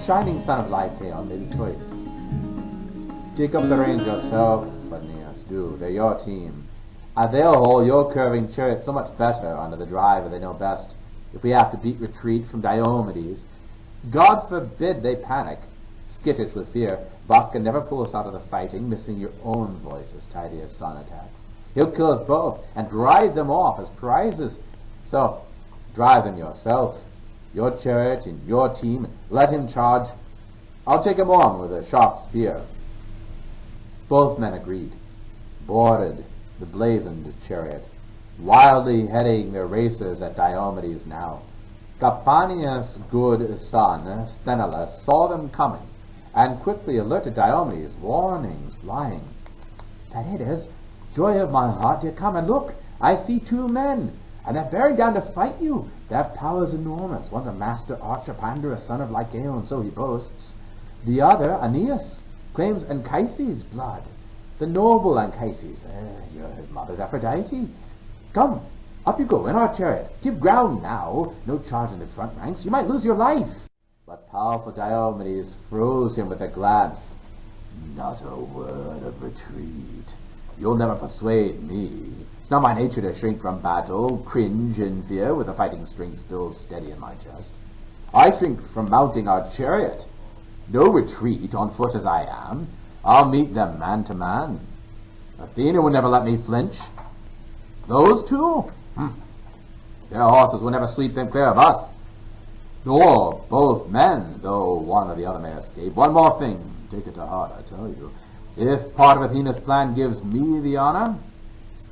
shining son of Lycaon made a choice. Take up the reins yourself, Aeneas, do. They're your team. And they'll hold your curving chariot so much better under the driver they know best if we have to beat retreat from Diomedes. God forbid they panic, skittish with fear. Buck can never pull us out of the fighting, missing your own voice as Tydeus' son attacks. He'll kill us both and drive them off as prizes. So, drive them yourself, your chariot and your team, and let him charge. I'll take him on with a sharp spear. Both men agreed, boarded the blazoned chariot, wildly heading their racers at Diomedes now. Capaneus' good son, Sthenelus, saw them coming, and quickly alerted Diomedes, warnings flying. Tydeus, joy of my heart, dear, come and look. I see two men, and they're bearing down to fight you. Their power is enormous. One's a master archer, Pandarus, son of Lycaon, so he boasts. The other, Aeneas, claims Anchises' blood. The noble Anchises, you're his mother's Aphrodite. Come, up you go in our chariot. Give ground now. No charge in the front ranks. You might lose your life. But powerful Diomedes froze him with a glance. Not a word of retreat. You'll never persuade me. It's not my nature to shrink from battle, cringe in fear with the fighting strength still steady in my chest. I shrink from mounting our chariot. No retreat, on foot as I am. I'll meet them man to man. Athena will never let me flinch. Those two? Their horses will never sweep them clear of us. Nor both men, though one or the other may escape. One more thing, take it to heart, I tell you. If part of Athena's plan gives me the honor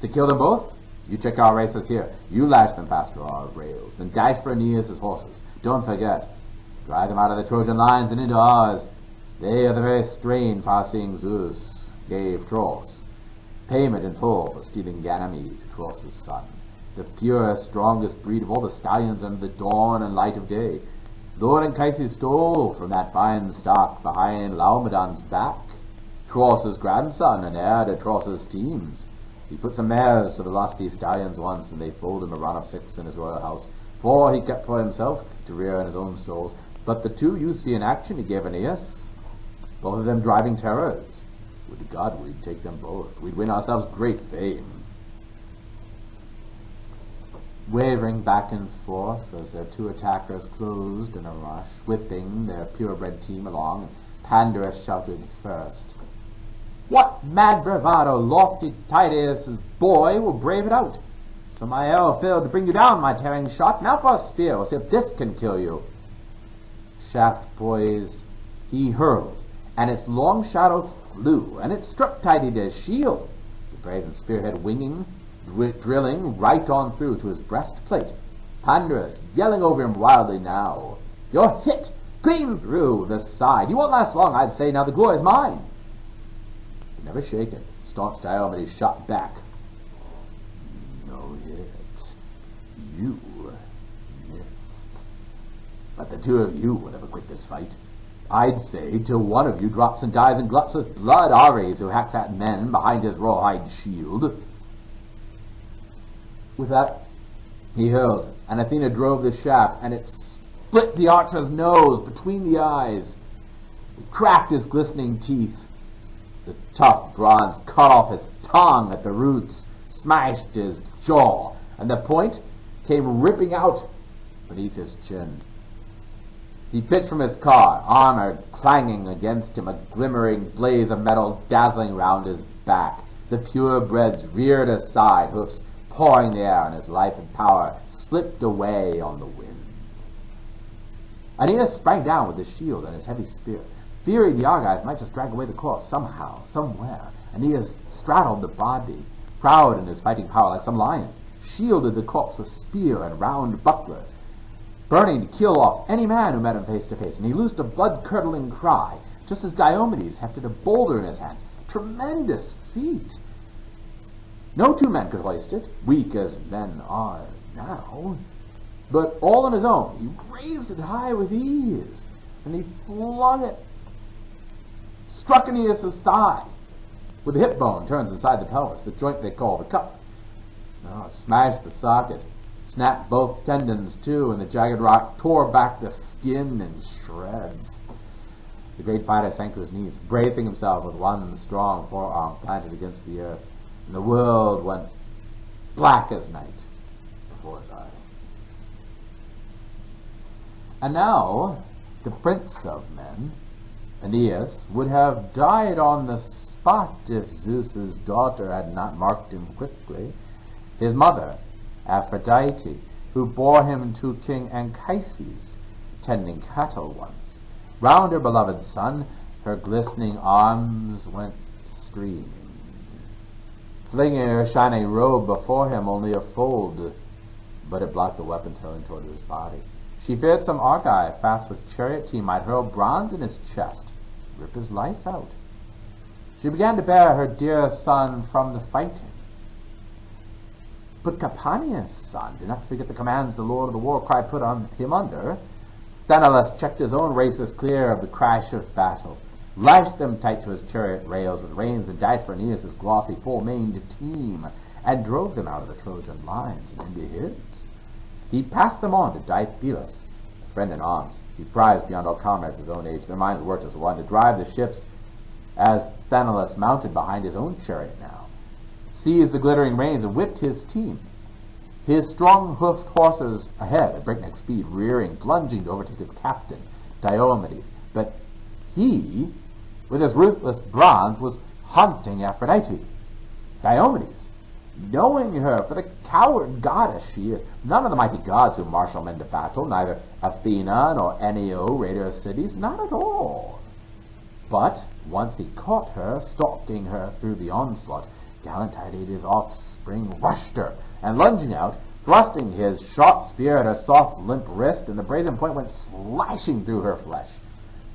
to kill them both, you check our racers here. You lash them fast to our rails, then dash for Aeneas' horses. Don't forget, drive them out of the Trojan lines and into ours. They are the very strain far-seeing Zeus gave Tros. Payment in full for stealing Ganymede, Tros' son. The purest, strongest breed of all the stallions under the dawn and light of day. Lord Anchises stole from that fine stock behind Laomedon's back. Tros' grandson and heir to Tros' teams. He put some mares to the lusty stallions once, and they foaled him a run of 6 in his royal house. 4 he kept for himself to rear in his own stalls. But the 2 you see in action he gave Aeneas, both of them driving terrors. Would God we'd take them both. We'd win ourselves great fame. Wavering back and forth as their 2 attackers closed in a rush, whipping their purebred team along, Pandarus shouted first. What mad bravado, lofty Tydeus' boy will brave it out. So my arrow failed to bring you down, my tearing shot. Now for a spear, we'll see if this can kill you. Shaft poised, he hurled, and its long shadow flew, and it struck Tydeus' shield, the brazen spearhead winging, drilling right on through to his breastplate. Pandarus yelling over him wildly now. You're hit, clean through the side. You won't last long, I'd say. Now the glory's mine. But never shaken, staunch Diomedes shot back. No hit. You missed. But the 2 of you will never quit this fight. I'd say till one of you drops and dies and gluts with blood. Ares, who hacks at men behind his rawhide shield. With that, he hurled, and Athena drove the shaft, and it split the archer's nose between the eyes. It cracked his glistening teeth. The tough bronze cut off his tongue at the roots, smashed his jaw, and the point came ripping out beneath his chin. He pitched from his car, armor clanging against him, a glimmering blaze of metal dazzling round his back. The purebreds reared aside, hoofs pouring the air, and his life and power slipped away on the wind. Aeneas sprang down with his shield and his heavy spear, fearing the Argives might just drag away the corpse somehow, somewhere. Aeneas straddled the body, proud in his fighting power like some lion, shielded the corpse with spear and round buckler, burning to kill off any man who met him face to face, and he loosed a blood-curdling cry, just as Diomedes hefted a boulder in his hands. Tremendous feat! No 2 men could hoist it, weak as men are now, but all on his own. He raised it high with ease, and he flung it, struck Aeneas' thigh, with the hip bone turns inside the pelvis, the joint they call the cup. Now it smashed the socket, snapped both tendons too, and the jagged rock tore back the skin in shreds. The great fighter sank to his knees, bracing himself with one strong forearm planted against the earth, and the world went black as night before his eyes. And now, the prince of men, Aeneas, would have died on the spot if Zeus's daughter had not marked him quickly. His mother, Aphrodite, who bore him to King Anchises, tending cattle once. Round her beloved son, her glistening arms went streaming. Flinging her shining robe before him, only a fold, but it blocked the weapons hurling toward his body. She feared some Argive, fast with chariot team, might hurl bronze in his chest, rip his life out. She began to bear her dear son from the fighting. But Capaneus' son did not forget the commands the Lord of the War Cry put on him under. Sthenelus checked his own racers clear of the crash of battle, lashed them tight to his chariot rails with reins, and died for Aeneas' glossy, full-maned team, and drove them out of the Trojan lines and into his. He passed them on to Diphilus, a friend in arms. He prized beyond all comrades his own age. Their minds worked as one to drive the ships, as Sthenelus mounted behind his own chariot now, seized the glittering reins and whipped his team. His strong-hoofed horses ahead at breakneck speed, rearing, plunging to overtake his captain, Diomedes. But he, with his ruthless bronze, was hunting Aphrodite. Diomedes, knowing her for the coward goddess she is, none of the mighty gods who marshal men to battle, neither Athena nor Enio, raider of cities, not at all. But once he caught her, stalking her through the onslaught, gallant Tydedes' offspring rushed her, and lunging out, thrusting his sharp spear at her soft, limp wrist, and the brazen point went slashing through her flesh,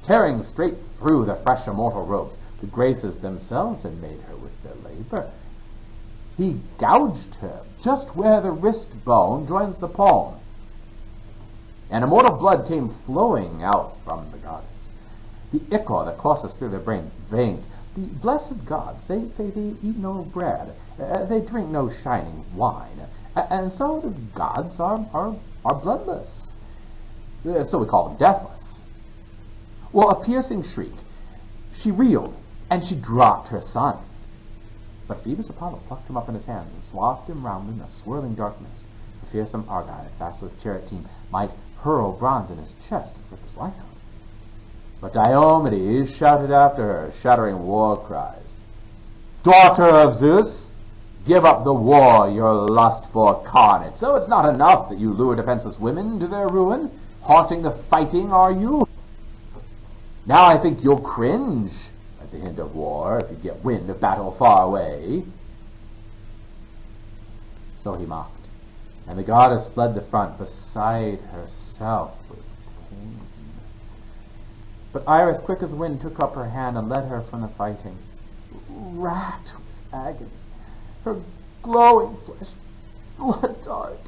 tearing straight through the fresh immortal robes the Graces themselves had made her with their labor. He gouged her just where the wrist bone joins the palm, and immortal blood came flowing out from the goddess. The ichor that courses through their veins. The blessed gods, they eat no bread, they drink no shining wine, and so the gods are bloodless. So we call them deathless. Well, a piercing shriek. She reeled, and she dropped her son. But Phoebus Apollo plucked him up in his hands and swathed him round in a swirling dark mist. The fearsome Argive, fast with chariot team, might hurl bronze in his chest and rip his life out. But Diomedes shouted after her, shuddering war cries. Daughter of Zeus, give up the war, your lustful carnage. So it's not enough that you lure defenseless women to their ruin. Haunting the fighting, are you? Now I think you'll cringe at the hint of war if you get wind of battle far away. So he mocked, and the goddess fled the front beside herself with pain. But Iris, quick as wind, took up her hand and led her from the fighting, racked with agony, her glowing flesh blood dark.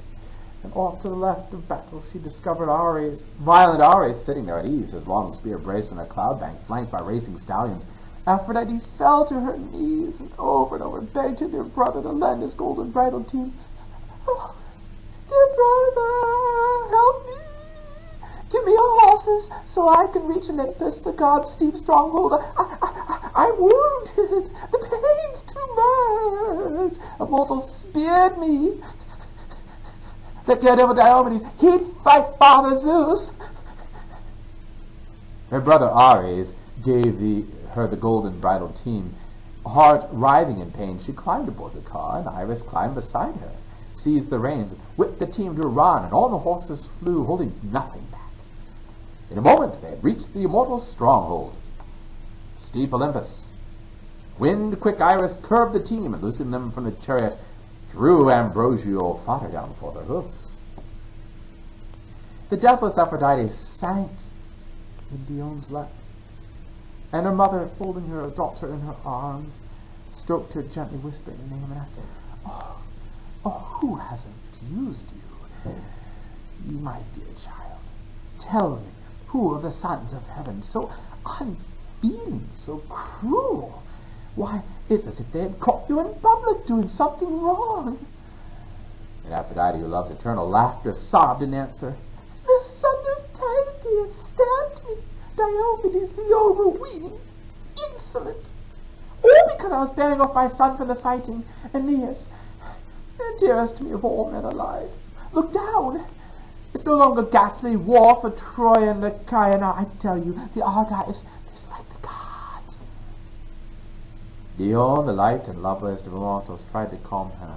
And off to the left of battle she discovered Ares, violent Ares, sitting there at ease, his long spear braced on a cloud bank, flanked by racing stallions. Aphrodite fell to her knees and over begged her dear brother to lend his golden bridal team. Oh, dear brother, help me! Give me your horses so I can reach Olympus, the god's steep stronghold. I'm wounded. The pain's too much. A mortal speared me. The daredevil Diomedes, he'd fight Father Zeus. Her brother Ares gave her the golden bridal team. Heart writhing in pain, she climbed aboard the car, and Iris climbed beside her, seized the reins, whipped the team to a run, and all the horses flew, holding nothing back. In a moment they had reached the immortal stronghold, steep Olympus. Wind-quick Iris curved the team and loosened them from the chariot, threw ambrosial fodder down before their hoofs. The deathless Aphrodite sank in Dion's lap, and her mother, folding her daughter in her arms, stroked her gently, whispering her name, and asked her, Oh, who has abused you? You, my dear child, tell me, who of the sons of heaven, so unfeeling, so cruel? Why, it's as if they had caught you in public doing something wrong. And Aphrodite, who loves eternal laughter, sobbed in answer, The son of Tydeus stabbed me. Diomedes the overweening, insolent! All because I was bearing off my son from the fighting, Aeneas, dearest to me of all men alive. Look down! It's no longer ghastly war for Troy and the Chian. I tell you, the Argives, they fight the gods. Dion, the light and loveliest of immortals, tried to calm her.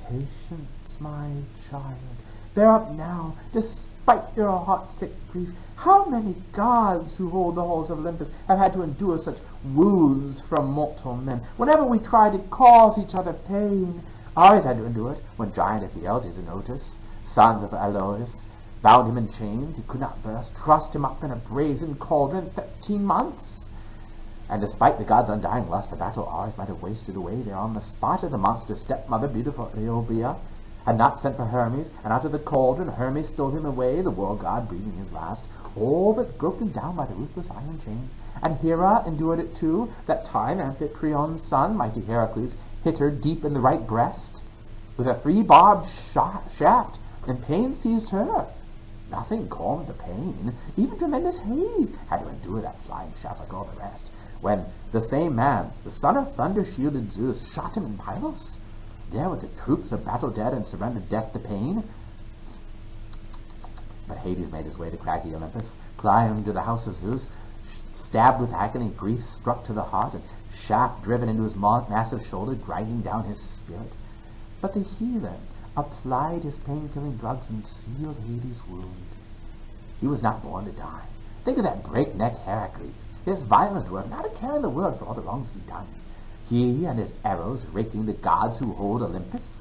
Patience, my child. Bear up now, despite your heart-sick grief. How many gods who hold the halls of Olympus have had to endure such wounds from mortal men? Whenever we try to cause each other pain, Ares had to endure it when giant Ephialtes and Otus, sons of Aloeus, bound him in chains he could not burst, thrust him up in a brazen cauldron 13 months. And despite the gods' undying lust for battle, Ares might have wasted away there on the spot if the monster's stepmother, beautiful Eobia, had not sent for Hermes, and out of the cauldron Hermes stole him away, the war god breathing his last, all but broken down by the ruthless iron chains. And Hera endured it too, that time Amphitrion's son, mighty Heracles, hit her deep in the right breast with a 3-barbed shaft, and pain seized her. Nothing calmed the pain. Even tremendous Hades had to endure that flying shaft like all the rest, when the same man, the son of thunder-shielded Zeus, shot him in Pylos. There with the troops of battle dead and surrendered death to pain. But Hades made his way to craggy Olympus, climbed to the house of Zeus, stabbed with agony, grief struck to the heart, and shaft driven into his massive shoulder, grinding down his spirit. But the healer applied his pain-killing drugs and sealed Hades' wound. He was not born to die. Think of that breakneck Heracles, his violent work, not a care in the world for all the wrongs he'd done. He and his arrows raking the gods who hold Olympus.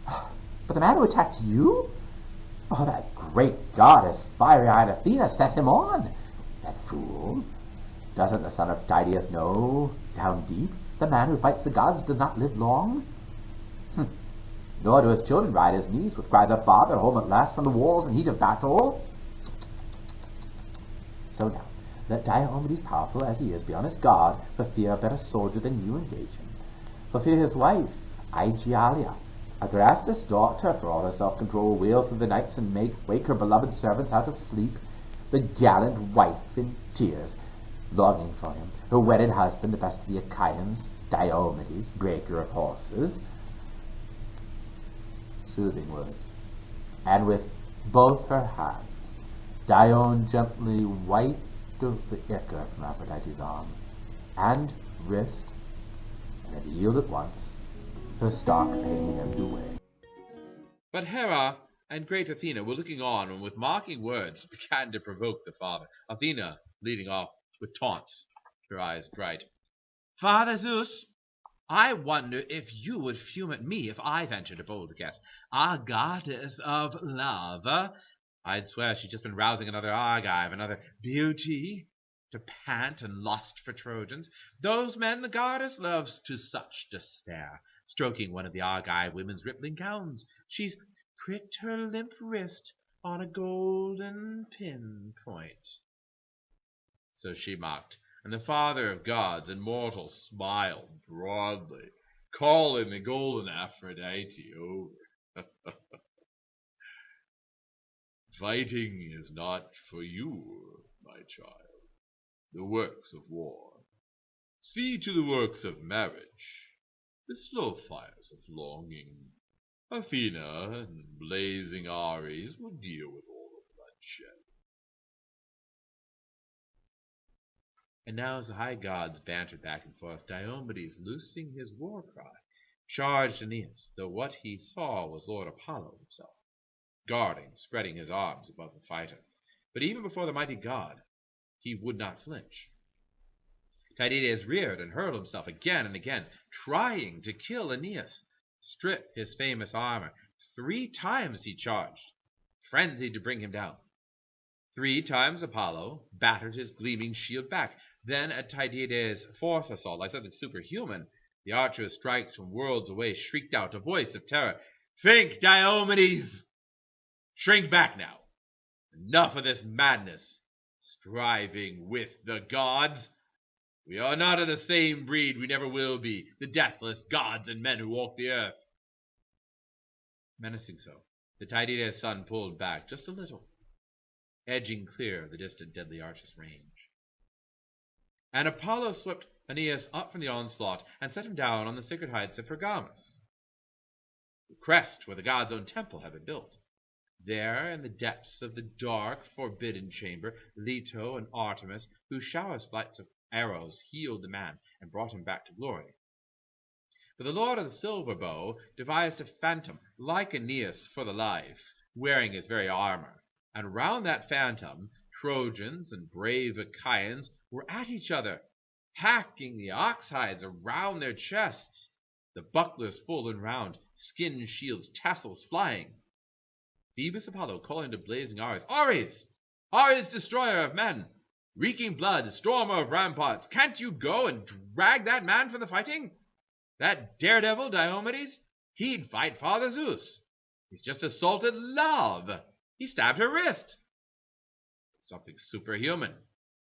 But the man who attacked you? Oh, that great goddess, fiery-eyed Athena, set him on. That fool. Doesn't the son of Tydeus know, down deep, the man who fights the gods does not live long? Nor do his children ride his knees with cries of "Father, home at last from the wars and heat of battle." So now, let Diomedes, powerful as he is, be on his guard for fear a better soldier than you engage him. For fear his wife, Aegialia, Adrastus' daughter, for all her self-control, wail through the nights and wake her beloved servants out of sleep, the gallant wife in tears, longing for him, her wedded husband, the best of the Achaeans, Diomedes, breaker of horses. Soothing words. And with both her hands, Dione gently wiped the ichor from Aphrodite's arm and wrist, and it healed at once. Her stark pain ebbed away. But Hera and great Athena were looking on, and with mocking words began to provoke the father. Athena leading off with taunts, her eyes bright. "Father Zeus, I wonder if you would fume at me if I ventured a bold guess. Our goddess of love, I'd swear she's just been rousing another Argive, another beauty, to pant and lust for Trojans. Those men the goddess loves to such despair. Stroking one of the Argive women's rippling gowns, she's pricked her limp wrist on a golden pin point." So she mocked, and the father of gods and mortals smiled broadly, calling the golden Aphrodite over. "Fighting is not for you, my child, the works of war. See to the works of marriage, the slow fires of longing. Athena and blazing Ares will deal with all the bloodshed." And now as the high gods bantered back and forth, Diomedes, loosing his war cry, charged Aeneas, though what he saw was Lord Apollo himself, guarding, spreading his arms above the fighter. But even before the mighty god, he would not flinch. Tydides reared and hurled himself again and again, trying to kill Aeneas, strip his famous armor. 3 times he charged, frenzied to bring him down. 3 times Apollo battered his gleaming shield back. Then at Tydides' 4th assault, like something superhuman, the archer who strikes from worlds away shrieked out, a voice of terror, "Think, Diomedes! Shrink back now! Enough of this madness, striving with the gods. We are not of the same breed, we never will be, the deathless gods and men who walk the earth." Menacing so, the Tydides' son pulled back just a little, edging clear of the distant deadly archer's range. And Apollo swept Aeneas up from the onslaught and set him down on the sacred heights of Pergamus, the crest where the god's own temple had been built. There, in the depths of the dark, forbidden chamber, Leto and Artemis, whose showers flights of arrows healed the man and brought him back to glory. But the lord of the silver bow devised a phantom like Aeneas for the life, wearing his very armor, and round that phantom Trojans and brave Achaeans were at each other, hacking the ox hides around their chests, the bucklers full and round, skin shields, tassels flying. Phoebus Apollo calling to blazing Ares, Ares, destroyer of men, reeking blood, stormer of ramparts, can't you go and drag that man from the fighting? That daredevil Diomedes, he'd fight Father Zeus. He's just assaulted Love. He stabbed her wrist. Something superhuman.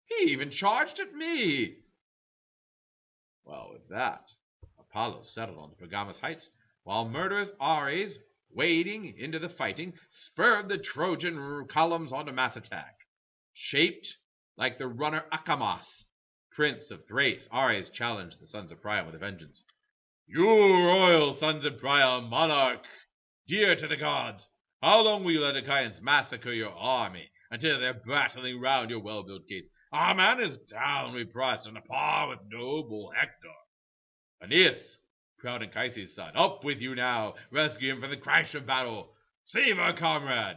He even charged at me. Well, with that, Apollo settled on the Pergamus heights, while murderous Ares, wading into the fighting, spurred the Trojan columns onto mass attack. Shaped like the runner Acamas, prince of Thrace, Ares challenged the sons of Priam with a vengeance. You royal sons of Priam, monarch, dear to the gods, how long will you let Achaeans massacre your army until they're battling round your well-built gates? Our man is down, we press, on a par with noble Hector. Aeneas, proud Anchises' son, up with you now, rescue him from the crash of battle. Save our comrade.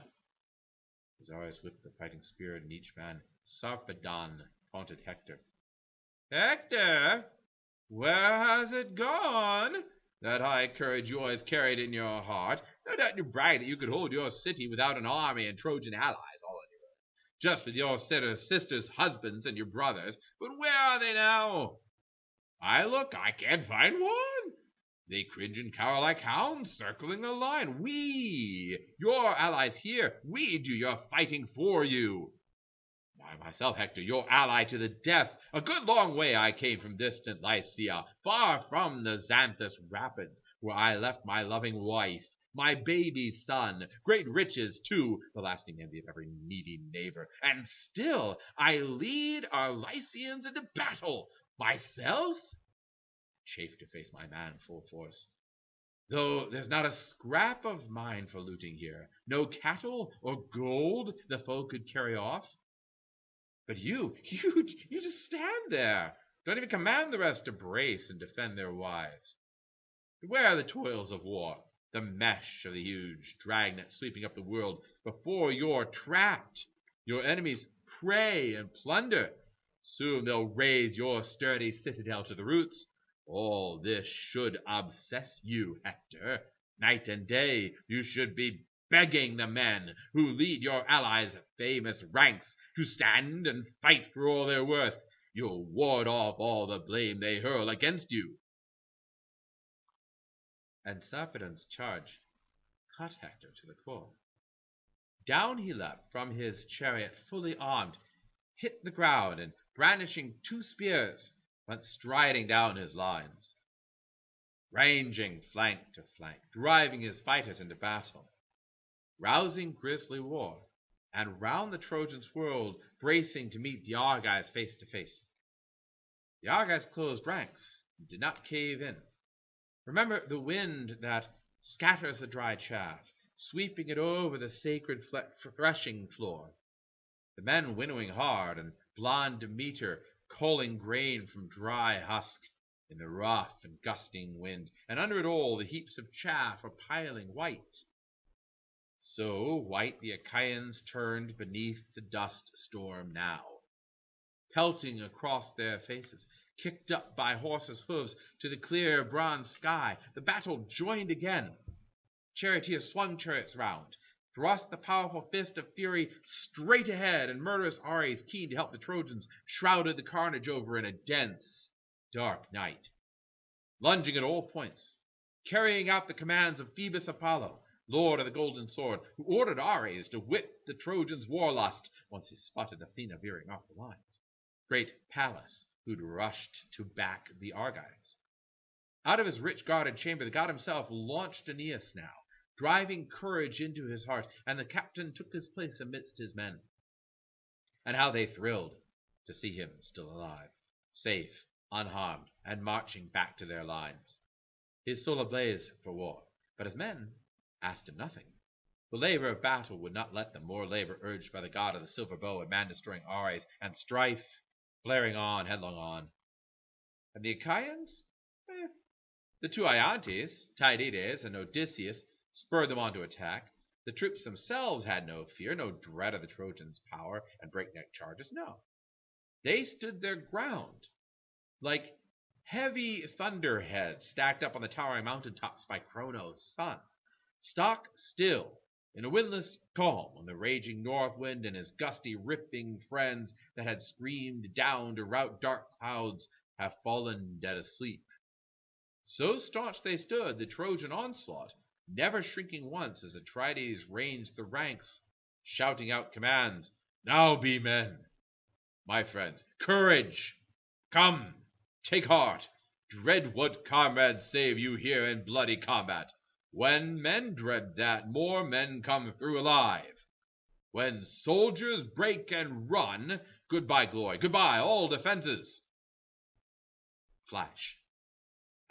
As Ares whipped the fighting spirit in each man, Sarpedon taunted Hector. Hector, where has it gone? That high courage you always carried in your heart. No doubt you brag that you could hold your city without an army and Trojan allies all on your own, just with your sisters' husbands and your brothers. But where are they now? I can't find one. They cringe and cower like hounds circling the line. We, your allies here, we do your fighting for you. I myself, Hector, your ally to the death. A good long way I came from distant Lycia, far from the Xanthus rapids, where I left my loving wife, my baby son, great riches too, the lasting envy of every needy neighbor. And still I lead our Lycians into battle. Myself? Chafe to face my man full force. Though there's not a scrap of mine for looting here, no cattle or gold the foe could carry off. But you just stand there. Don't even command the rest to brace and defend their wives. Where are the toils of war, the mesh of the huge dragnet sweeping up the world before you're trapped? Your enemies prey and plunder. Soon they'll raze your sturdy citadel to the roots. All this should obsess you, Hector. Night and day you should be begging the men who lead your allies' famous ranks to stand and fight for all they're worth. You'll ward off all the blame they hurl against you. And Sarpedon's charge cut Hector to the core. Down he leapt from his chariot fully armed, hit the ground, and brandishing 2 spears, went striding down his lines, ranging flank to flank, driving his fighters into battle, rousing grisly war, and round the Trojans whirled, bracing to meet the Argives face to face. The Argives closed ranks and did not cave in. Remember the wind that scatters the dry chaff, sweeping it over the sacred threshing floor. The men winnowing hard, and blonde Demeter culling grain from dry husk in the rough and gusting wind, and under it all the heaps of chaff are piling white. So white the Achaeans turned beneath the dust storm now, pelting across their faces, kicked up by horses' hooves to the clear bronze sky. The battle joined again. Charioteers swung chariots round, thrust the powerful fist of fury straight ahead, and murderous Ares, keen to help the Trojans, shrouded the carnage over in a dense, dark night. Lunging at all points, carrying out the commands of Phoebus Apollo, lord of the golden sword, who ordered Ares to whip the Trojans' warlust once he spotted Athena veering off the lines. Great Pallas, who'd rushed to back the Argives. Out of his rich guarded chamber, the god himself launched Aeneas now, driving courage into his heart, and the captain took his place amidst his men. And how they thrilled to see him still alive, safe, unharmed, and marching back to their lines. His soul ablaze for war, but his men asked him nothing. The labor of battle would not let them, more labor urged by the god of the silver bow and man-destroying Ares, and strife flaring on, headlong on. And the Achaeans? The two Iantes, Tydides and Odysseus, spurred them on to attack. The troops themselves had no fear, no dread of the Trojans' power and breakneck charges. No. They stood their ground, like heavy thunderheads stacked up on the towering mountaintops by Cronos' sun, stock still in a windless calm when the raging north wind and his gusty ripping friends that had screamed down to rout dark clouds have fallen dead asleep. So staunch they stood the Trojan onslaught, never shrinking once as Atrides ranged the ranks, shouting out commands. Now be men, my friends, courage! Come, take heart, dread what comrades save you here in bloody combat. When men dread that, more men come through alive. When soldiers break and run, goodbye glory, goodbye all defenses. Flash.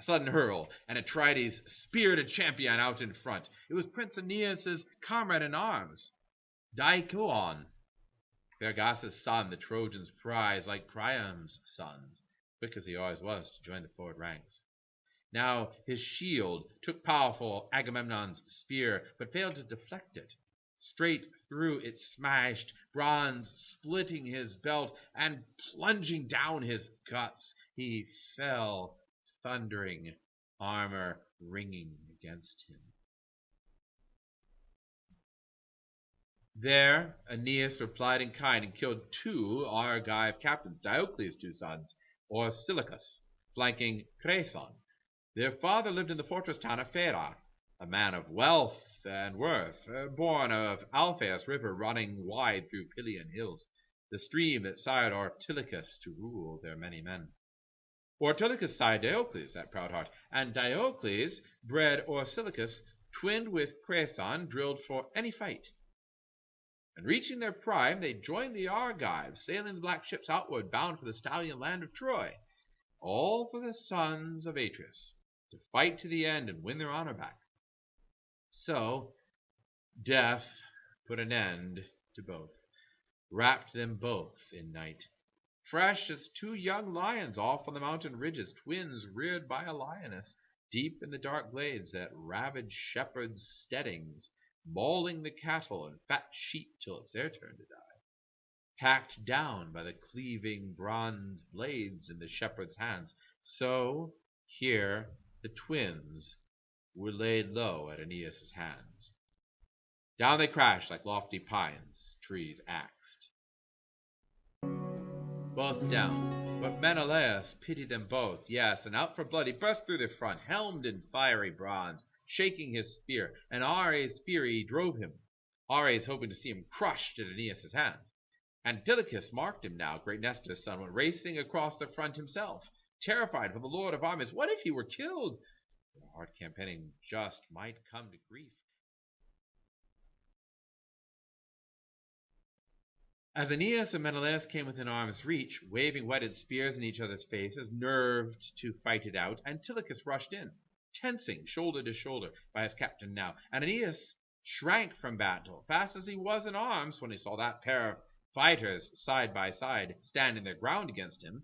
A sudden hurl, and Atrides speared a champion out in front. It was Prince Aeneas' comrade in arms, Deicoon, Phergus' son, the Trojans' prize, like Priam's sons, quick as he always was to join the forward ranks. Now his shield took powerful Agamemnon's spear, but failed to deflect it. Straight through it smashed, bronze splitting his belt and plunging down his guts. He fell, thundering, armor ringing against him. There Aeneas replied in kind and killed two Argive captains, Diocles' two sons, Orsilochus, flanking Crethon. Their father lived in the fortress town of Phaera, a man of wealth and worth, born of Alpheus river running wide through Pylian hills, the stream that sired Ortilochus to rule their many men. Ortilochus sired Diocles, that proud heart, and Diocles bred Orsilochus, twinned with Crethon, drilled for any fight. And reaching their prime, they joined the Argives, sailing the black ships outward, bound for the stallion land of Troy, all for the sons of Atreus, to fight to the end and win their honor back. So, death put an end to both, wrapped them both in night, fresh as two young lions off on the mountain ridges, twins reared by a lioness, deep in the dark glades that ravage shepherds' steadings, mauling the cattle and fat sheep till it's their turn to die, hacked down by the cleaving bronze blades in the shepherd's hands. So here the twins were laid low at Aeneas' hands. Down they crashed like lofty pines, trees axed. Both down, but Menelaus pitied them both, yes, and out for blood he burst through their front, helmed in fiery bronze, shaking his spear, and Ares' fury drove him, Ares hoping to see him crushed at Aeneas' hands. Antilochus marked him now, great Nestor's son, went racing across the front himself, terrified for the lord of armies. What if he were killed? The hard campaigning just might come to grief. As Aeneas and Menelaus came within arm's reach, waving whetted spears in each other's faces, nerved to fight it out, Antilochus rushed in, tensing shoulder to shoulder by his captain now, and Aeneas shrank from battle, fast as he was in arms, when he saw that pair of fighters side by side, standing their ground against him.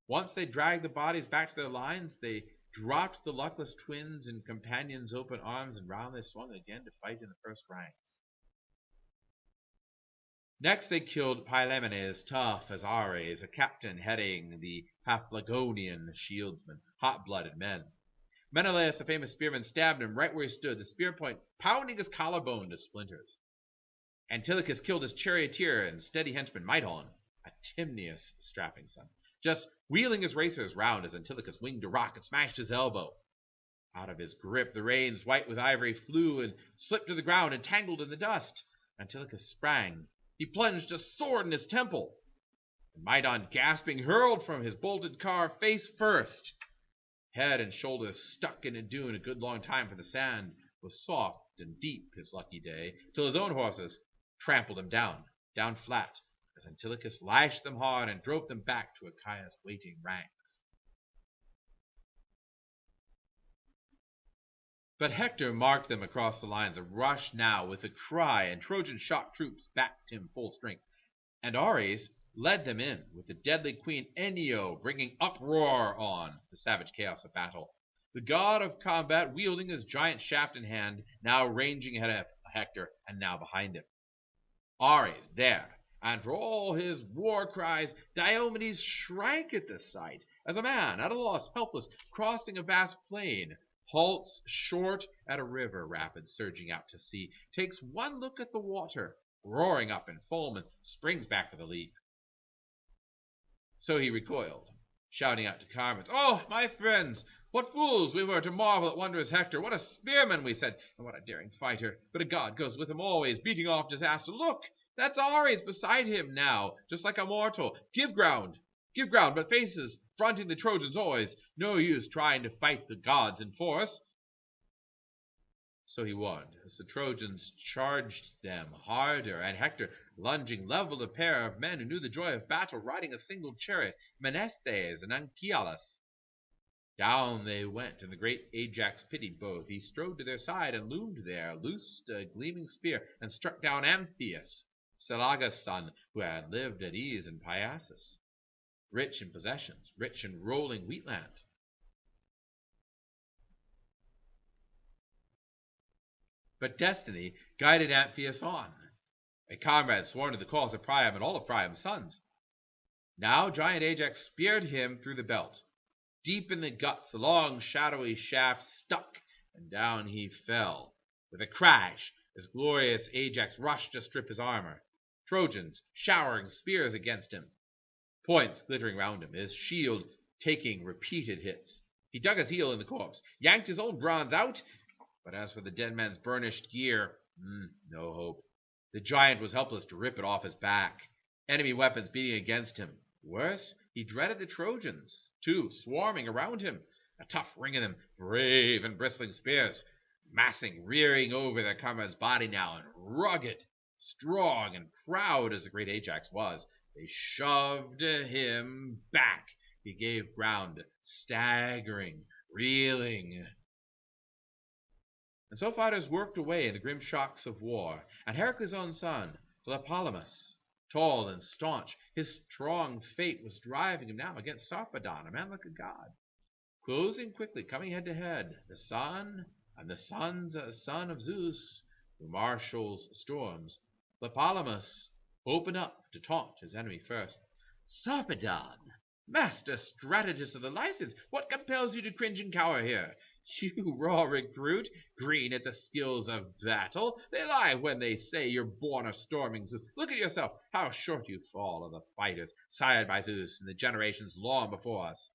Once they dragged the bodies back to their lines, they dropped the luckless twins in companions' open arms, and round they swung again to fight in the first ranks. Next they killed Pylaemenes, tough as Ares, a captain heading the Paphlagonian shieldsmen, hot-blooded men. Menelaus, the famous spearman, stabbed him right where he stood, the spear point pounding his collarbone to splinters. Antilochus killed his charioteer and steady henchman Mydon, a Timneus strapping son, just wheeling his racers round as Antilochus winged a rock and smashed his elbow. Out of his grip the reins, white with ivory, flew and slipped to the ground, entangled in the dust. Antilochus sprang. He plunged a sword in his temple, and Mydon, gasping, hurled from his bolted car face first. Head and shoulders stuck in a dune a good long time, for the sand was soft and deep his lucky day, till his own horses trampled him down flat, as Antilochus lashed them hard and drove them back to Achaea's waiting ranks. But Hector marked them across the lines and rushed now with a cry, and Trojan shock troops backed him full strength. And Ares led them in, with the deadly queen Enyo bringing uproar on the savage chaos of battle. The god of combat wielding his giant shaft in hand, now ranging ahead of Hector and now behind him. Ares there, and for all his war cries, Diomedes shrank at the sight, as a man at a loss, helpless, crossing a vast plain, halts short at a river rapid surging out to sea, takes one look at the water, roaring up in foam, and springs back with a leap. So he recoiled, shouting out to comrades, "Oh, my friends, what fools we were to marvel at wondrous Hector! What a spearman, we said, and what a daring fighter! But a god goes with him always, beating off disaster. Look, that's Ares beside him now, just like a mortal. Give ground, but faces fronting the Trojans always. No use trying to fight the gods in force." So he warned, as the Trojans charged them harder, and Hector, lunging, leveled a pair of men who knew the joy of battle, riding a single chariot, Menestheus and Anchialus. Down they went, and the great Ajax pitied both. He strode to their side and loomed there, loosed a gleaming spear, and struck down Amphius, Selaga's son, who had lived at ease in Piasus, rich in possessions, rich in rolling wheatland. But destiny guided Amphius on, a comrade sworn to the cause of Priam and all of Priam's sons. Now giant Ajax speared him through the belt. Deep in the guts, the long shadowy shaft stuck, and down he fell, with a crash, as glorious Ajax rushed to strip his armor, Trojans showering spears against him, points glittering round him, his shield taking repeated hits. He dug his heel in the corpse, yanked his own bronze out, but as for the dead man's burnished gear, no hope. The giant was helpless to rip it off his back, enemy weapons beating against him. Worse, he dreaded the Trojans, too, swarming around him, a tough ring of them, brave and bristling spears, massing, rearing over their comrade's body now, and rugged, strong, and proud as the great Ajax was. They shoved him back. He gave ground, staggering, reeling. And so fighters worked away in the grim shocks of war, and Heracles' own son, Tlepolemus, tall and staunch, his strong fate was driving him now against Sarpedon, a man like a god. Closing quickly, coming head to head, the son and the son of Zeus, who marshals storms. Tlepolemus opened up to taunt his enemy first. "Sarpedon, master strategist of the Lycians, what compels you to cringe and cower here? You raw recruit, green at the skills of battle. They lie when they say you're born of storming Zeus. Look at yourself, how short you fall of the fighters sired by Zeus in the generations long before us.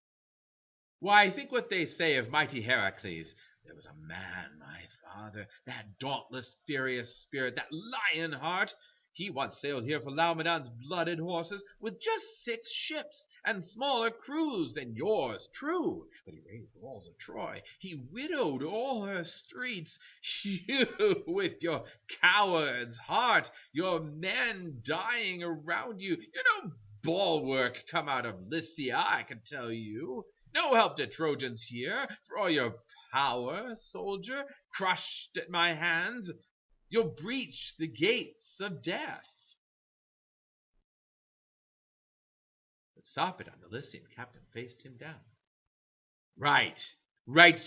Why, think what they say of mighty Heracles. There was a man, my father, that dauntless, furious spirit, that lion heart. He once sailed here for Laomedon's blooded horses with just 6 ships and smaller crews than yours, true. But he razed the walls of Troy. He widowed all her streets. You, with your coward's heart, your men dying around you. You're no bulwark come out of Lycia, I can tell you. No help to Trojans here, for all your power, soldier, crushed at my hands. You'll breach the gates of death." But Sarpedon, the Lycian captain, faced him down. Right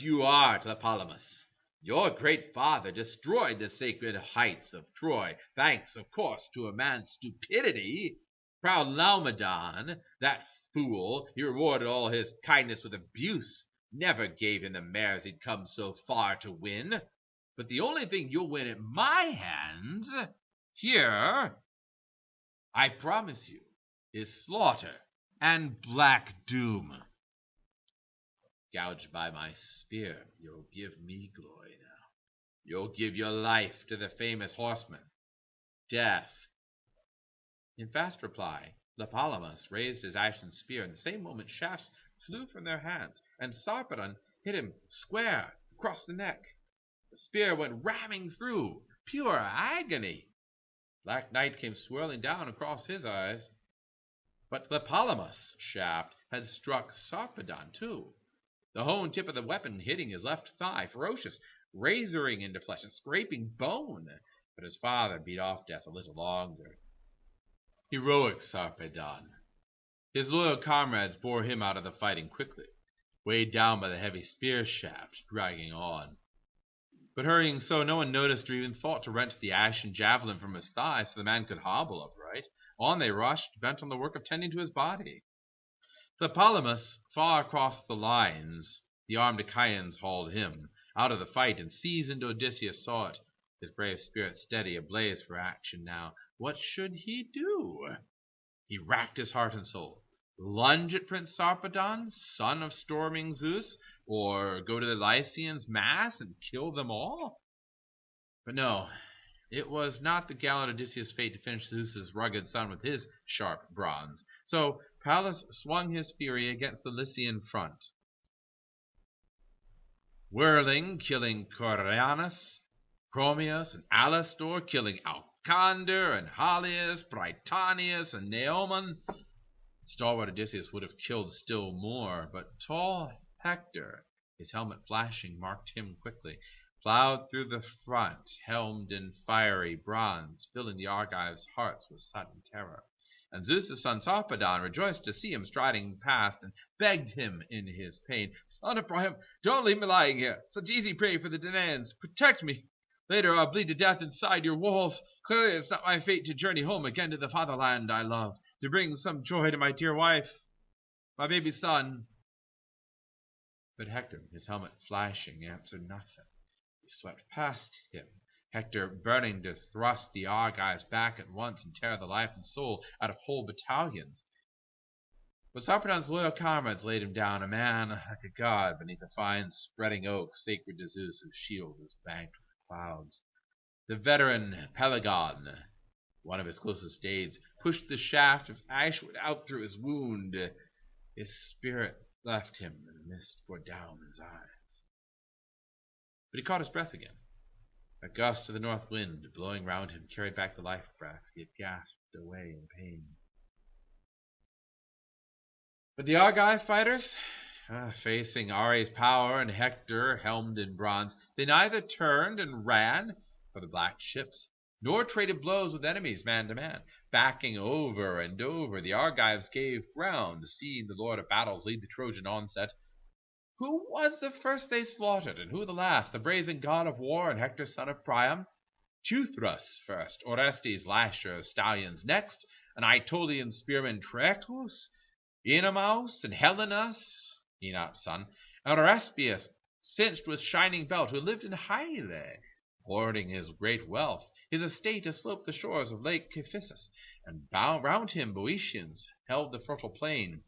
you are, Tlepolemus. Your great father destroyed the sacred heights of Troy, thanks, of course, to a man's stupidity. Proud Laomedon, that fool, he rewarded all his kindness with abuse, never gave him the mares he'd come so far to win. But the only thing you'll win at my hands, here, I promise you, is slaughter and black doom. Gouged by my spear, you'll give me glory now. You'll give your life to the famous horseman, death. In fast reply, Tlepolemus raised his ashen spear, and the same moment shafts flew from their hands, and Sarpedon hit him square across the neck. The spear went ramming through, pure agony. Black night came swirling down across his eyes. But the Tlepolemus shaft had struck Sarpedon too, the honed tip of the weapon hitting his left thigh, ferocious, razoring into flesh and scraping bone. But his father beat off death a little longer. Heroic Sarpedon. His loyal comrades bore him out of the fighting quickly, weighed down by the heavy spear shaft dragging on. But hurrying so, no one noticed or even thought to wrench the ashen javelin from his thigh so the man could hobble upright. On they rushed, bent on the work of tending to his body. Tlepolemus, far across the lines, the armed Achaeans hauled him out of the fight, and seizing Odysseus saw it, his brave spirit steady, ablaze for action now. What should he do? He racked his heart and soul. Lunge at Prince Sarpedon, son of storming Zeus, or go to the Lycians' mass and kill them all? But no, it was not the gallant Odysseus' fate to finish Zeus's rugged son with his sharp bronze. So Pallas swung his fury against the Lycian front, whirling, killing Coriolanus, Chromius, and Alastor, killing Alcander and Halius, Prytanius, and Neomon. Stalwart Odysseus would have killed still more, but tall Hector, his helmet flashing, marked him quickly, plowed through the front, helmed in fiery bronze, filling the Argives' hearts with sudden terror. And Zeus' son Sarpedon rejoiced to see him striding past, and begged him in his pain, "Son of Priam, don't leave me lying here. Such easy prey for the Danaans. Protect me. Later I'll bleed to death inside your walls. Clearly it's not my fate to journey home again to the fatherland I love, to bring some joy to my dear wife, my baby son." But Hector, his helmet flashing, answered nothing. He swept past him, Hector burning to thrust the Argives back at once and tear the life and soul out of whole battalions. But Sarpedon's loyal comrades laid him down, a man like a god beneath a fine spreading oak sacred to Zeus, whose shield was banked with clouds. The veteran Pelagon, one of his closest aides, pushed the shaft of ashwood out through his wound. His spirit left him, and the mist poured down his eyes. But he caught his breath again. A gust of the north wind blowing round him carried back the life breath he had gasped away in pain. But the Argive fighters, facing Ares' power and Hector helmed in bronze, they neither turned and ran for the black ships, nor traded blows with enemies man to man. Backing over and over, the Argives gave ground, seeing the Lord of Battles lead the Trojan onset. Who was the first they slaughtered, and who the last? The brazen god of war and Hector son of Priam? Teuthras first, Orestes lasher of stallions next, and Aetolian spearman Trechus, Oenomaus, and Helenus, Enops' son, and Orespius, cinched with shining belt, who lived in Hyle, hoarding his great wealth, his estate aslope the shores of Lake Cephissus, and round him Boeotians held the fertile plain.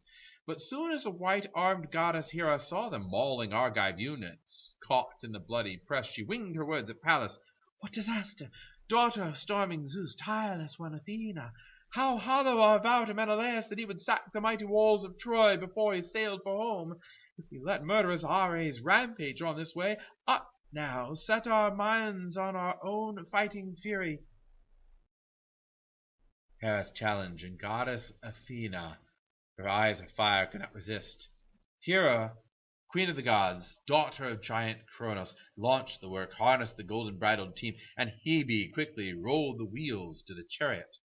But soon as the white-armed goddess Hera saw them mauling Argive units, caught in the bloody press, she winged her words at Pallas. "What disaster! Daughter of storming Zeus, tireless one Athena! How hollow our vow to Menelaus that he would sack the mighty walls of Troy before he sailed for home! If we let murderous Ares rampage on this way, up now, set our minds on our own fighting fury." Hera's challenge, and goddess Athena, her eyes of fire, could not resist. Hera, queen of the gods, daughter of giant Kronos, launched the work, harnessed the golden bridled team, and Hebe quickly rolled the wheels to the chariot.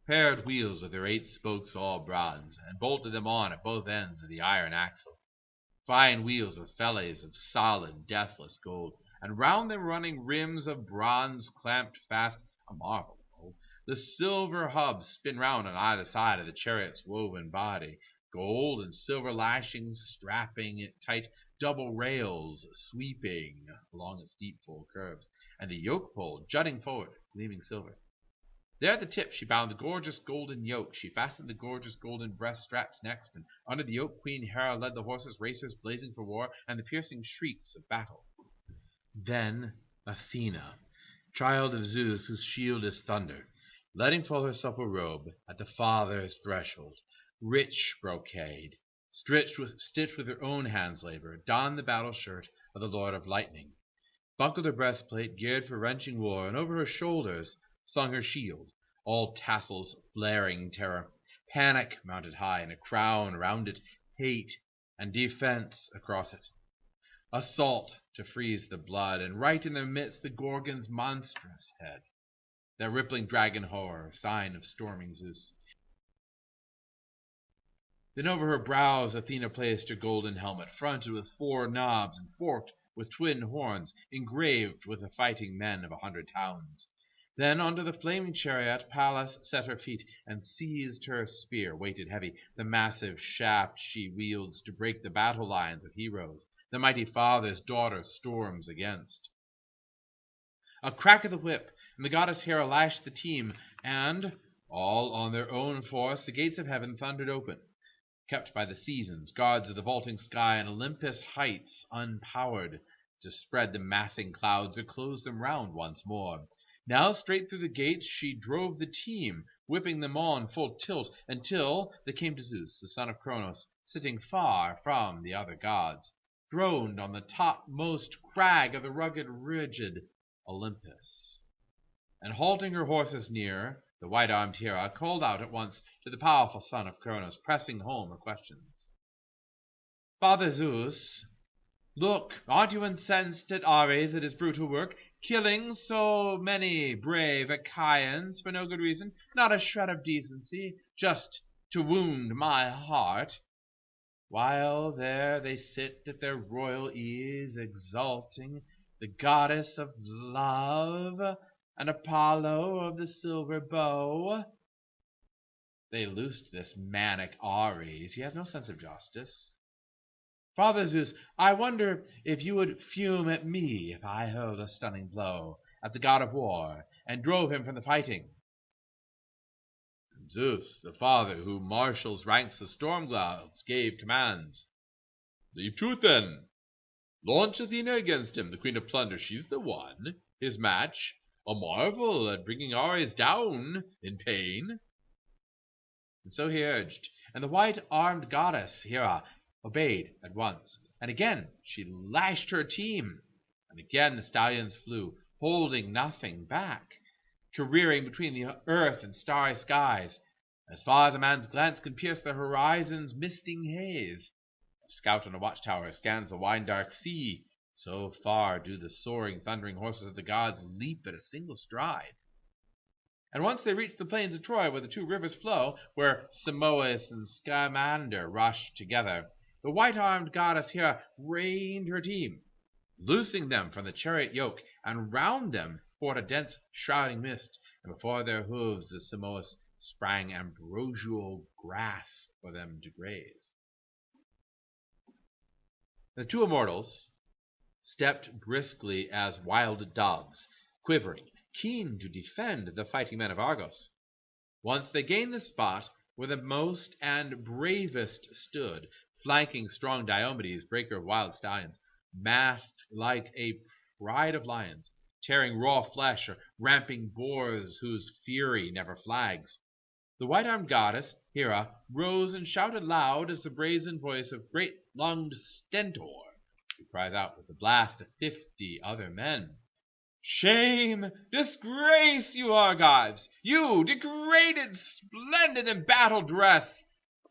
Paired wheels with their 8 spokes all bronze, and bolted them on at both ends of the iron axle. Fine wheels with fellies of solid, deathless gold, and round them running rims of bronze clamped fast, a marvel. The silver hubs spin round on either side of the chariot's woven body, gold and silver lashings strapping it tight, double rails sweeping along its deep full curves, and the yoke pole jutting forward, gleaming silver. There at the tip she bound the gorgeous golden yoke. She fastened the gorgeous golden breast straps next, and under the yoke Queen Hera led the horses, racers blazing for war, and the piercing shrieks of battle. Then Athena, child of Zeus, whose shield is thunder, letting fall her supple robe at the father's threshold, rich brocade, stitched with her own hands' labor, donned the battle shirt of the Lord of Lightning, buckled her breastplate, geared for wrenching war, and over her shoulders slung her shield, all tassels flaring terror. Panic mounted high, and a crown around it, hate and defense across it. Assault to freeze the blood, and right in their midst the Gorgon's monstrous head. That rippling dragon horror, sign of storming Zeus. Then over her brows Athena placed her golden helmet, fronted with 4 knobs and forked with twin horns, engraved with the fighting men of 100 towns. Then onto the flaming chariot Pallas set her feet, and seized her spear, weighted heavy, the massive shaft she wields to break the battle lines of heroes, the mighty father's daughter storms against. A crack of the whip, and the goddess Hera lashed the team, and, all on their own force, the gates of heaven thundered open, kept by the seasons, guards of the vaulting sky, and Olympus' heights unpowered to spread the massing clouds or close them round once more. Now straight through the gates she drove the team, whipping them on full tilt, until they came to Zeus, the son of Cronos, sitting far from the other gods, throned on the topmost crag of the rugged, rigid Olympus. And halting her horses near, the white-armed Hera called out at once to the powerful son of Cronos, pressing home her questions. "Father Zeus, look, aren't you incensed at Ares at his brutal work, killing so many brave Achaeans for no good reason, not a shred of decency, just to wound my heart? While there they sit at their royal ease, exalting the goddess of love and Apollo of the silver bow. They loosed this maniac Ares. He has no sense of justice. Father Zeus, I wonder if you would fume at me if I hurled a stunning blow at the god of war and drove him from the fighting." And Zeus, the father who marshals ranks of storm clouds, gave commands. "Leave to it then. Launch Athena against him, the queen of plunder. She's the one, his match, a marvel at bringing Ares down in pain." And so he urged, and the white-armed goddess Hera obeyed at once. And again she lashed her team, and again the stallions flew, holding nothing back, careering between the earth and starry skies, as far as a man's glance can pierce the horizon's misting haze. A scout on a watchtower scans the wine-dark sea, so far do the soaring, thundering horses of the gods leap at a single stride. And once they reached the plains of Troy, where the 2 rivers flow, where Simois and Scamander rush together, the white-armed goddess Hera reined her team, loosing them from the chariot yoke, and round them poured a dense, shrouding mist, and before their hooves the Simois sprang ambrosial grass for them to graze. The 2 immortals stepped briskly as wild dogs, quivering, keen to defend the fighting men of Argos. Once they gained the spot where the most and bravest stood, flanking strong Diomedes, breaker of wild stallions, masked like a pride of lions, tearing raw flesh, or ramping boars whose fury never flags. The white-armed goddess, Hera, rose and shouted loud as the brazen voice of great-lunged Stentor, who cries out with the blast of 50 other men. "Shame, disgrace, you Argives! You, degraded, splendid in battle dress!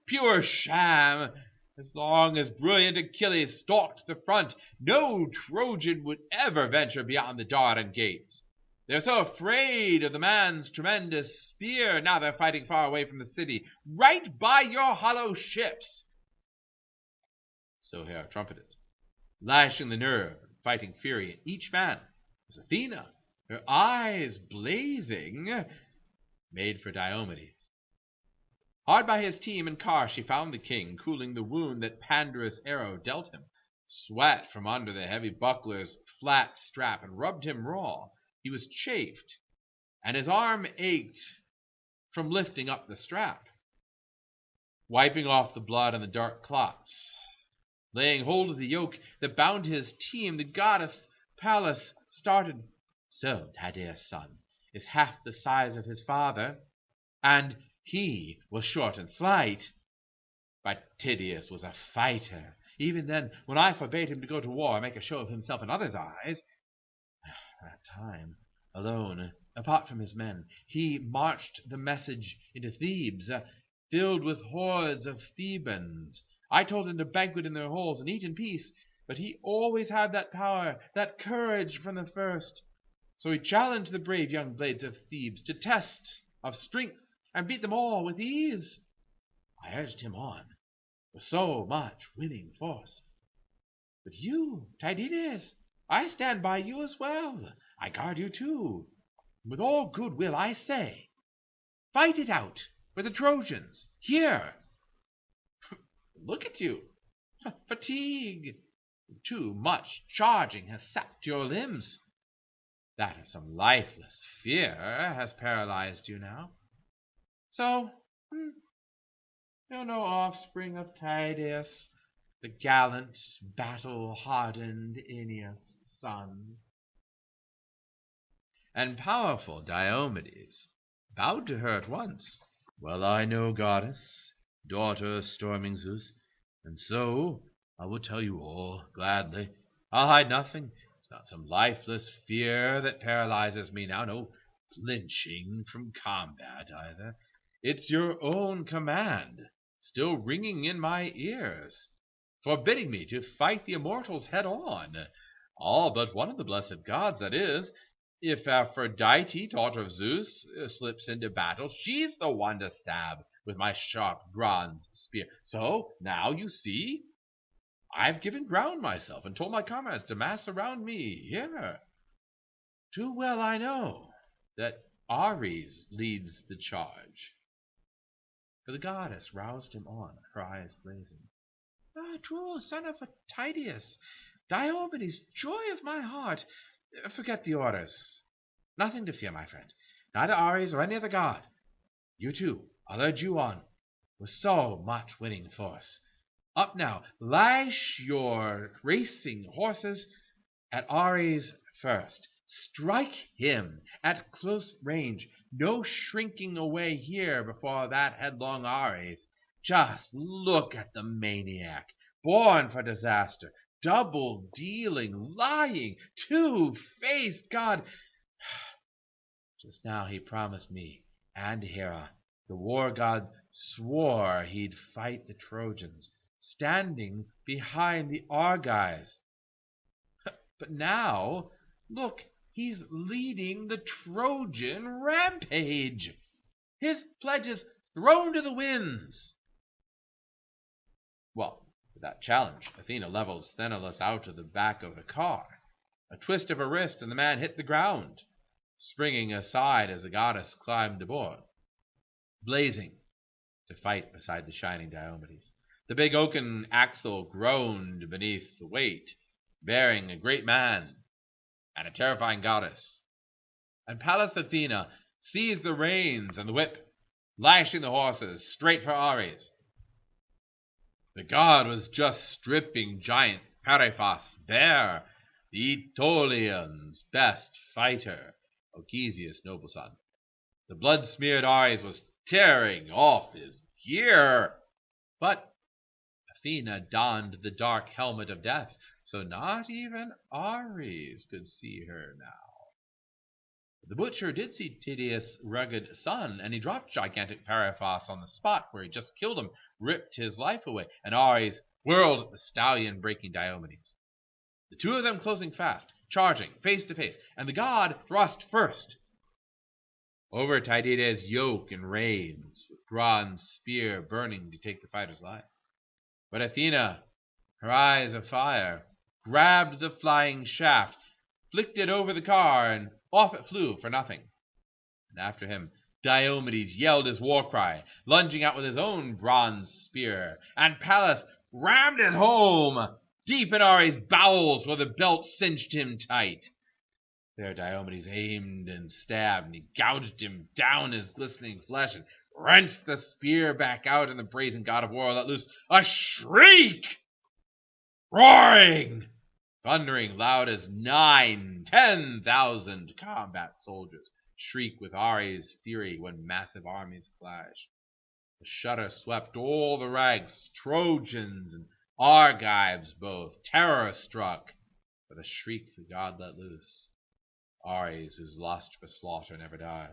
Pure sham! As long as brilliant Achilles stalked the front, no Trojan would ever venture beyond the Dardan gates. They're so afraid of the man's tremendous spear, now they're fighting far away from the city, right by your hollow ships." So Hera trumpeted, lashing the nerve and fighting fury in each man, as Athena, her eyes blazing, made for Diomedes. Hard by his team and car she found the king, cooling the wound that Pandarus' arrow dealt him. Sweat from under the heavy buckler's flat strap and rubbed him raw. He was chafed, and his arm ached from lifting up the strap. Wiping off the blood and the dark clots, laying hold of the yoke that bound his team, the goddess Pallas started. "So Tydeus' son is half the size of his father, and he was short and slight. But Tydeus was a fighter. Even then, when I forbade him to go to war and make a show of himself in others' eyes, that time alone Apart from his men, he marched the message into Thebes, filled with hordes of Thebans. I told him to banquet in their halls and eat in peace, but he always had that power, that courage from the first. So he challenged the brave young blades of Thebes to test of strength, and beat them all with ease. I urged him on with so much winning force. But you, Tydides, I stand by you as well. I guard you too. With all good will I say, fight it out with the Trojans here. Look at you, fatigue. Too much charging has sapped your limbs. That of some lifeless fear has paralyzed you now. So, you're no offspring of Tydeus, the gallant, battle-hardened Aeneas' son. And powerful Diomedes bowed to her at once. Well I know, goddess, daughter of storming Zeus, and so I will tell you all gladly. I'll hide nothing. It's not some lifeless fear that paralyzes me now, no flinching from combat either. It's your own command, still ringing in my ears, forbidding me to fight the immortals head on, all but one of the blessed gods, that is. If Aphrodite, daughter of Zeus, slips into battle, she's the one to stab with my sharp bronze spear. So, now you see, I've given ground myself and told my comrades to mass around me here. Too well I know that Ares leads the charge. For the goddess roused him on, her eyes blazing. True son of Tydeus, Diomedes, joy of my heart, forget the orders. Nothing to fear, my friend. Neither Ares or any other god. You too, I'll urge you on with so much winning force. Up now, lash your racing horses at Ares first. Strike him at close range. No shrinking away here before that headlong Ares. Just look at the maniac, born for disaster, double-dealing, lying, two-faced god. Just now he promised me and Hera, the war god, swore he'd fight the Trojans, standing behind the Argives. But now, look, he's leading the Trojan rampage. His pledges thrown to the winds. Well, with that challenge, Athena levels Sthenelus out of the back of the car. A twist of her wrist, and the man hit the ground, springing aside as the goddess climbed aboard, blazing to fight beside the shining Diomedes. The big oaken axle groaned beneath the weight, bearing a great man and a terrifying goddess. And Pallas Athena seized the reins and the whip, lashing the horses straight for Ares. The god was just stripping giant Periphas bare, the Aetolians' best fighter, Ochesius' noble son. The blood-smeared Ares was tearing off his gear, but Athena donned the dark helmet of death, so not even Ares could see her now. The butcher did see Tydeus' rugged son, and he dropped gigantic Periphas on the spot where he just killed him, ripped his life away, and Ares whirled at the stallion-breaking Diomedes. The two of them closing fast, charging face to face, and the god thrust first. Over Tydides' yoke and reins, with bronze spear burning to take the fighter's life. But Athena, her eyes of fire, grabbed the flying shaft, flicked it over the car, and off it flew for nothing. And after him, Diomedes yelled his war cry, lunging out with his own bronze spear, and Pallas rammed it home, deep in Ares' bowels where the belt cinched him tight. There Diomedes aimed and stabbed, and he gouged him down his glistening flesh, and wrenched the spear back out, and the brazen god of war let loose a shriek, roaring, thundering loud as 10,000 combat soldiers shriek with Ares' fury when massive armies clash. The shudder swept all the ranks, Trojans and Argives both, terror-struck by the shriek the god let loose. Ares, whose lust for slaughter never dies.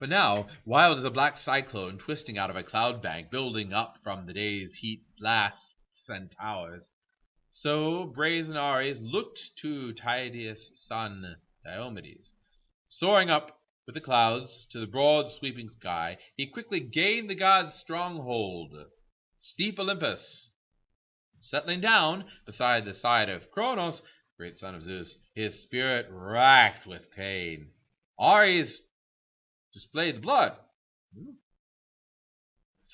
But now, wild as a black cyclone twisting out of a cloud bank, building up from the day's heat blasts and towers, so brazen Ares looked to Tydeus' son Diomedes. Soaring up with the clouds to the broad sweeping sky, he quickly gained the god's stronghold, steep Olympus. Settling down beside the side of Cronos, great son of Zeus, his spirit racked with pain, Ares displayed the blood,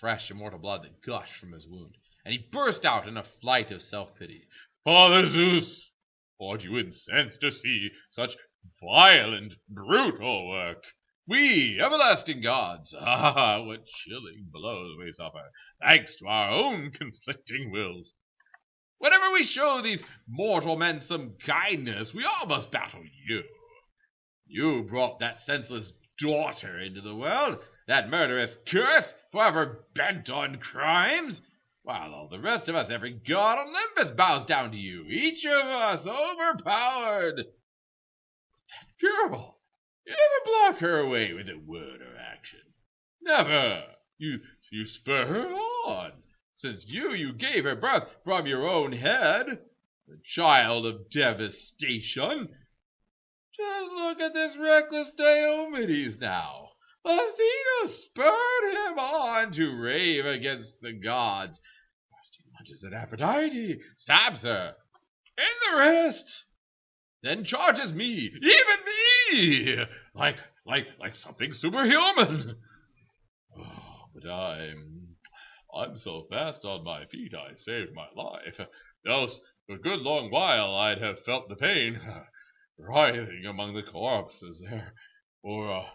fresh immortal blood that gushed from his wound, and he burst out in a flight of self-pity. Father Zeus, aren't you incensed to see such violent, brutal work? We, everlasting gods, what chilling blows we suffer, thanks to our own conflicting wills. Whenever we show these mortal men some kindness, we all must battle you. You brought that senseless daughter into the world, that murderous curse, forever bent on crimes, while all the rest of us, every god on Olympus, bows down to you, each of us overpowered. That girl, you never block her away with a word or action. Never. You spur her on. Since you gave her birth from your own head, the child of devastation. Just look at this reckless Diomedes now. Athena spurred him on to rave against the gods. First he lunges at Aphrodite, stabs her in the wrist, then charges me, even me, like something superhuman. Oh, but I'm so fast on my feet I saved my life. Else, for a good long while I'd have felt the pain, writhing among the corpses there, or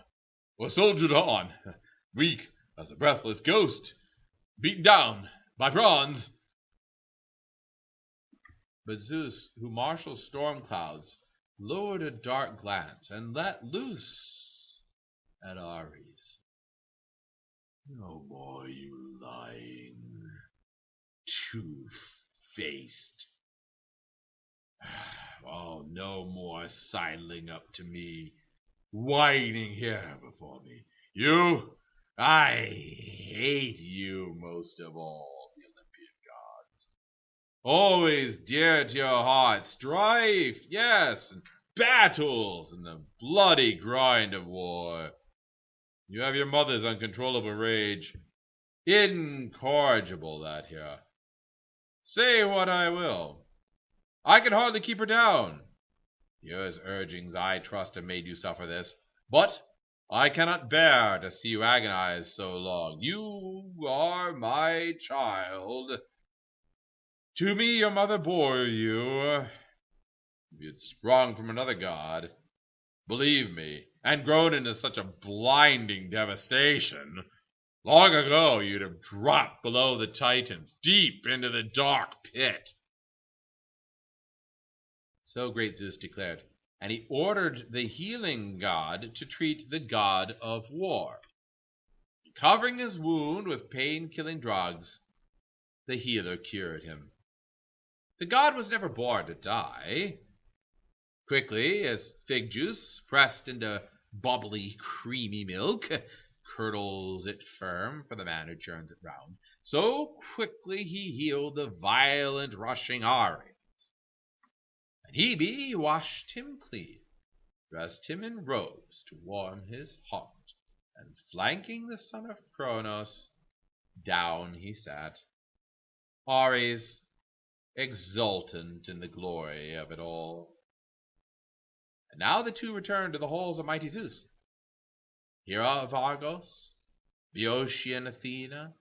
soldiered on, weak as a breathless ghost, beaten down by bronze. But Zeus, who marshals storm clouds, lowered a dark glance and let loose at Ares. No more, you lying, two-faced. Oh, no more sidling up to me, whining here before me. I hate you most of all, the Olympian gods. Always dear to your heart, strife, yes, and battles, and the bloody grind of war. You have your mother's uncontrollable rage. Incorrigible, that here. Say what I will, I can hardly keep her down. Yours urgings, I trust, have made you suffer this, but I cannot bear to see you agonize so long. You are my child. To me your mother bore you. If you had sprung from another god, believe me, and grown into such a blinding devastation, long ago you'd have dropped below the Titans, deep into the dark pit. So great Zeus declared, and he ordered the healing god to treat the god of war. Covering his wound with pain-killing drugs, the healer cured him. The god was never born to die. Quickly, as fig juice pressed into bubbly, creamy milk curdles it firm for the man who churns it round, so quickly he healed the violent rushing Ares. And Hebe washed him clean, dressed him in robes to warm his heart, and flanking the son of Cronos, down he sat, Ares exultant in the glory of it all. And now the two returned to the halls of mighty Zeus. Hera of Argos, Boeotian Athena,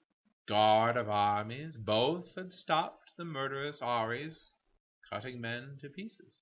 guard of armies, both had stopped the murderous Ares, cutting men to pieces.